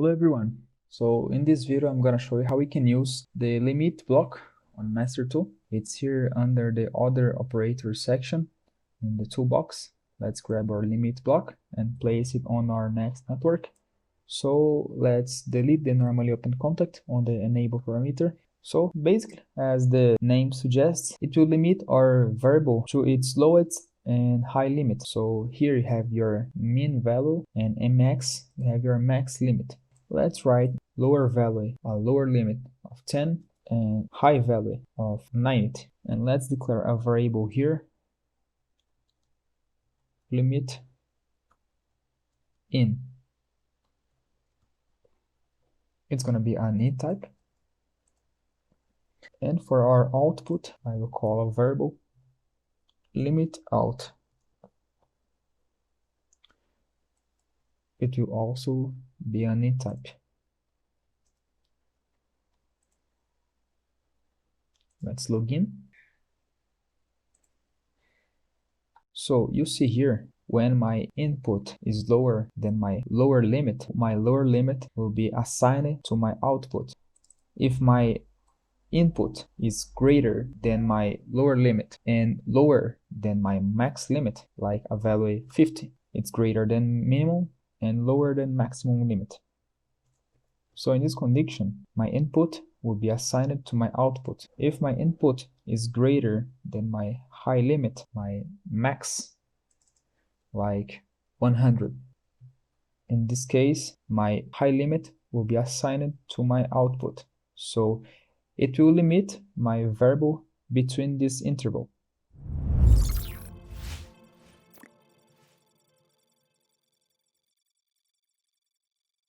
Hello everyone. So in this video I'm gonna show you how we can use the limit block on Mastertool. It's here under the other operators section in the toolbox. Let's grab our limit block and place it on our next network. So let's delete the normally open contact on the enable parameter. So basically, as the name suggests, it will limit our variable to its lowest and high limit. So here you have your min value, and in max you have your max limit. Let's write lower value, a lower limit of 10 and high value of 90. And let's declare a variable here, limit in. It's going to be an int type. And for our output, I will call a variable limit out. It will also be an int type. Let's log in. So you see here, when my input is lower than my lower limit will be assigned to my output. If my input is greater than my lower limit and lower than my max limit, like a value 50, it's greater than minimum and lower than maximum limit. So in this condition, my input will be assigned to my output. If my input is greater than my high limit, my max, like 100, in this case, my high limit will be assigned to my output. So it will limit my variable between this interval.